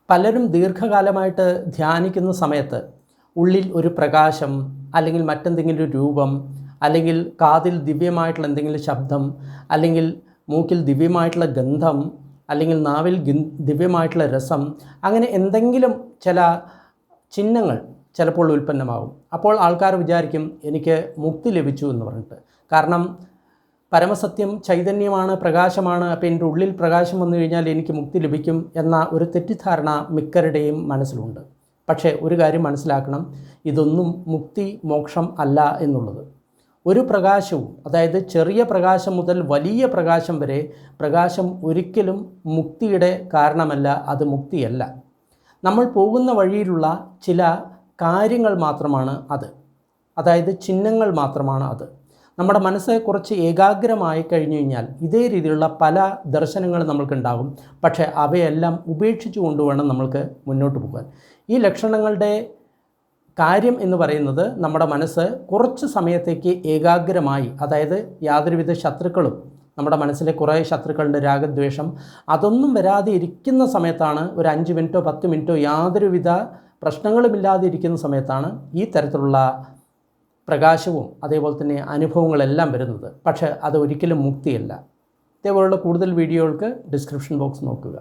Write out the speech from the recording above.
പലരും ദീർഘകാലമായിട്ട് ധ്യാനിക്കുന്ന സമയത്ത് ഉള്ളിൽ ഒരു പ്രകാശം അല്ലെങ്കിൽ മറ്റെന്തെങ്കിലും ഒരു രൂപം അല്ലെങ്കിൽ കാതിൽ ദിവ്യമായിട്ടുള്ള എന്തെങ്കിലും ശബ്ദം അല്ലെങ്കിൽ മൂക്കിൽ ദിവ്യമായിട്ടുള്ള ഗന്ധം അല്ലെങ്കിൽ നാവിൽ ദിവ്യമായിട്ടുള്ള രസം, അങ്ങനെ എന്തെങ്കിലും ചില ചിഹ്നങ്ങൾ ചിലപ്പോൾ ഉൽപ്പന്നമാകും. അപ്പോൾ ആൾക്കാർ വിചാരിക്കും എനിക്ക് മുക്തി ലഭിച്ചു എന്ന് പറഞ്ഞിട്ട്. കാരണം പരമസത്യം ചൈതന്യമാണ്, പ്രകാശമാണ്, അപ്പോൾ എൻ്റെ ഉള്ളിൽ പ്രകാശം വന്നു കഴിഞ്ഞാൽ എനിക്ക് മുക്തി ലഭിക്കും എന്ന ഒരു തെറ്റിദ്ധാരണ മിക്കരുടെയും മനസ്സിലുണ്ട്. പക്ഷേ ഒരു കാര്യം മനസ്സിലാക്കണം, ഇതൊന്നും മുക്തി മോക്ഷം അല്ല എന്നുള്ളത്. ഒരു പ്രകാശവും, അതായത് ചെറിയ പ്രകാശം മുതൽ വലിയ പ്രകാശം വരെ, പ്രകാശം ഒരിക്കലും മുക്തിയുടെ കാരണമല്ല, അത് മുക്തിയല്ല. നമ്മൾ പോകുന്ന വഴിയിലുള്ള ചില കാര്യങ്ങൾ മാത്രമാണ് അത്, അതായത് ചിഹ്നങ്ങൾ മാത്രമാണ് അത്. നമ്മുടെ മനസ്സ് കുറച്ച് ഏകാഗ്രമായി കഴിഞ്ഞു കഴിഞ്ഞാൽ ഇതേ രീതിയിലുള്ള പല ദർശനങ്ങൾ നമ്മൾക്കുണ്ടാകും. പക്ഷേ അവയെല്ലാം ഉപേക്ഷിച്ചു കൊണ്ടുവേണം നമ്മൾക്ക് മുന്നോട്ട് പോകാൻ. ഈ ലക്ഷണങ്ങളുടെ കാര്യം എന്ന് പറയുന്നത് നമ്മുടെ മനസ്സ് കുറച്ച് സമയത്തേക്ക് ഏകാഗ്രമായി, അതായത് യാതൊരുവിധ ശത്രുക്കളും, നമ്മുടെ മനസ്സിലെ കുറേ ശത്രുക്കളുടെ രാഗദ്വേഷം അതൊന്നും വരാതെ ഇരിക്കുന്ന സമയത്താണ്, ഒരു 5 മിനിറ്റോ 10 മിനിറ്റോ യാതൊരുവിധ പ്രശ്നങ്ങളുമില്ലാതെ ഇരിക്കുന്ന സമയത്താണ് ഈ തരത്തിലുള്ള പ്രകാശവും അതേപോലെ തന്നെ അനുഭവങ്ങളെല്ലാം വരുന്നത്. പക്ഷേ അത് ഒരിക്കലും മുക്തിയല്ല. ഇതേപോലുള്ള കൂടുതൽ വീഡിയോകൾക്ക് ഡിസ്ക്രിപ്ഷൻ ബോക്സ് നോക്കുക.